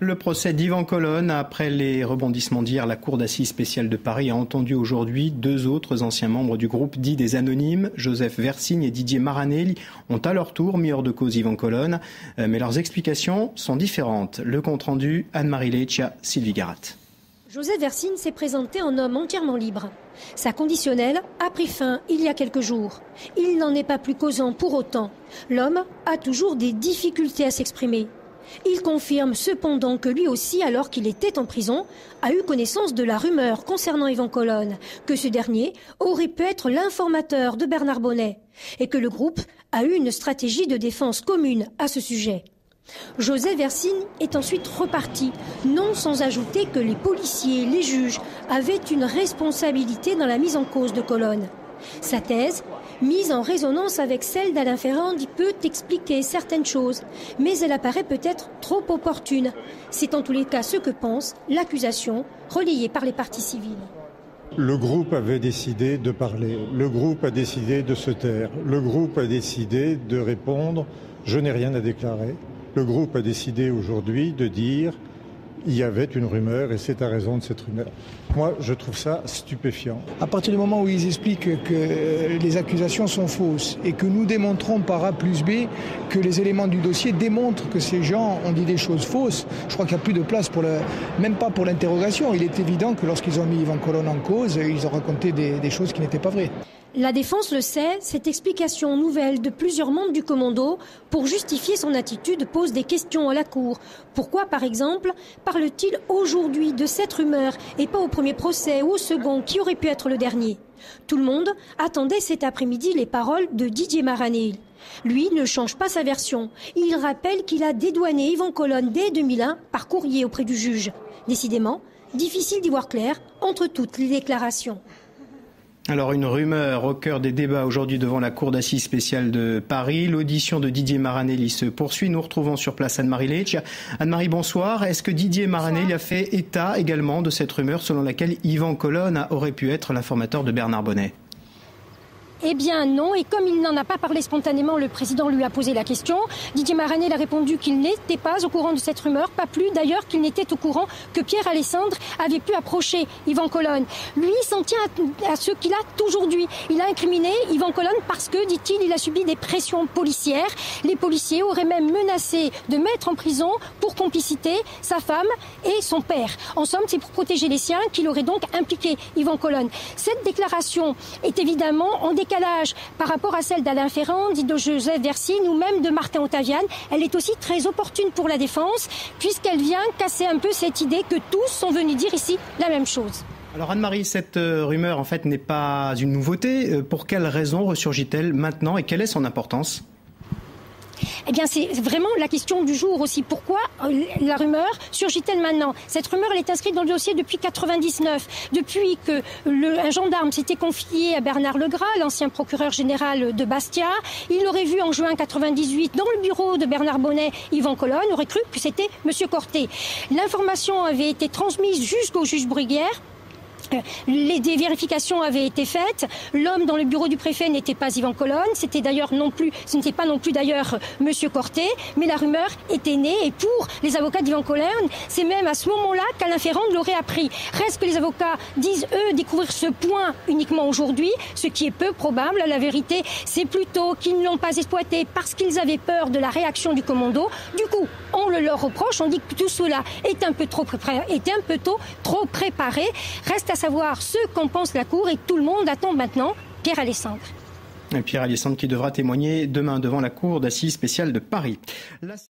le procès d'Yvan Colonne. Après les rebondissements d'hier, la Cour d'assises spéciale de Paris a entendu aujourd'hui 2 autres anciens membres du groupe dit des Anonymes. Joseph Versigne et Didier Maranelli ont à leur tour mis hors de cause Yvan Colonne. Mais leurs explications sont différentes. Le compte-rendu, Anne-Marie Leccia, Sylvie Garat. Joseph Versigne s'est présenté en homme entièrement libre. Sa conditionnelle a pris fin il y a quelques jours. Il n'en est pas plus causant pour autant. L'homme a toujours des difficultés à s'exprimer. Il confirme cependant que lui aussi, alors qu'il était en prison, a eu connaissance de la rumeur concernant Yvan Colonne, que ce dernier aurait pu être l'informateur de Bernard Bonnet, et que le groupe a eu une stratégie de défense commune à ce sujet. Joseph Versigne est ensuite reparti, non sans ajouter que les policiers et les juges avaient une responsabilité dans la mise en cause de Colonne. Sa thèse, mise en résonance avec celle d'Alain Ferrand, peut expliquer certaines choses, mais elle apparaît peut-être trop opportune. C'est en tous les cas ce que pense l'accusation relayée par les parties civiles. Le groupe avait décidé de parler, le groupe a décidé de se taire, le groupe a décidé de répondre « je n'ai rien à déclarer ». Le groupe a décidé aujourd'hui de dire il y avait une rumeur et c'est à raison de cette rumeur. Moi, je trouve ça stupéfiant. À partir du moment où ils expliquent que les accusations sont fausses et que nous démontrons par A plus B que les éléments du dossier démontrent que ces gens ont dit des choses fausses, je crois qu'il n'y a plus de place, même pas pour l'interrogation. Il est évident que lorsqu'ils ont mis Yvan Colonne en cause, ils ont raconté des choses qui n'étaient pas vraies. La défense le sait, cette explication nouvelle de plusieurs membres du commando pour justifier son attitude pose des questions à la Cour. Pourquoi, par exemple, parle-t-il aujourd'hui de cette rumeur et pas au premier procès ou au second qui aurait pu être le dernier ? Tout le monde attendait cet après-midi les paroles de Didier Maranelli. Lui ne change pas sa version. Il rappelle qu'il a dédouané Yvan Colonne dès 2001 par courrier auprès du juge. Décidément, difficile d'y voir clair entre toutes les déclarations. Alors une rumeur au cœur des débats aujourd'hui devant la Cour d'assises spéciale de Paris. L'audition de Didier Maranelli se poursuit. Nous retrouvons sur place Anne-Marie Leccia. Anne-Marie, bonsoir. Est-ce que Didier Maranelli a fait état également de cette rumeur selon laquelle Yvan Colonne aurait pu être l'informateur de Bernard Bonnet ? Eh bien non, et comme il n'en a pas parlé spontanément, le président lui a posé la question. Didier Maranelli a répondu qu'il n'était pas au courant de cette rumeur, pas plus d'ailleurs qu'il n'était au courant que Pierre Alessandre avait pu approcher Yvan Colonne. Lui s'en tient à ce qu'il a toujours dit. Il a incriminé Yvan Colonne parce que, dit-il, il a subi des pressions policières. Les policiers auraient même menacé de mettre en prison pour complicité sa femme et son père. En somme, c'est pour protéger les siens qu'il aurait donc impliqué Yvan Colonne. Cette déclaration est évidemment en décalage par rapport à celle d'Alain Ferrand, de Joseph Versigne ou même de Martin Ottavian. Elle est aussi très opportune pour la défense puisqu'elle vient casser un peu cette idée que tous sont venus dire ici la même chose. Alors Anne-Marie, cette rumeur en fait n'est pas une nouveauté. Pour quelles raisons ressurgit-elle maintenant et quelle est son importance ? Eh bien, c'est vraiment la question du jour aussi. Pourquoi la rumeur surgit-elle maintenant ? Cette rumeur, elle est inscrite dans le dossier depuis 1999. Depuis que un gendarme s'était confié à Bernard Legras, l'ancien procureur général de Bastia, il aurait vu en juin 1998, dans le bureau de Bernard Bonnet, Yvan Colonne, aurait cru que c'était M. Corté. L'information avait été transmise jusqu'au juge Bruguière. Des vérifications avaient été faites. L'homme dans le bureau du préfet n'était pas Yvan Colonne. Ce n'était pas non plus d'ailleurs Monsieur Corté. Mais la rumeur était née. Et pour les avocats d'Yvan Colonne, c'est même à ce moment-là qu'Alain Ferrand l'aurait appris. Reste que les avocats disent, eux, découvrir ce point uniquement aujourd'hui, ce qui est peu probable. La vérité, c'est plutôt qu'ils ne l'ont pas exploité parce qu'ils avaient peur de la réaction du commando. Du coup, on le leur reproche. On dit que tout cela est un peu trop préparé. Reste à savoir ce qu'en pense la Cour et tout le monde attend maintenant Pierre Alessandre. Pierre Alessandre qui devra témoigner demain devant la Cour d'assises spéciale de Paris.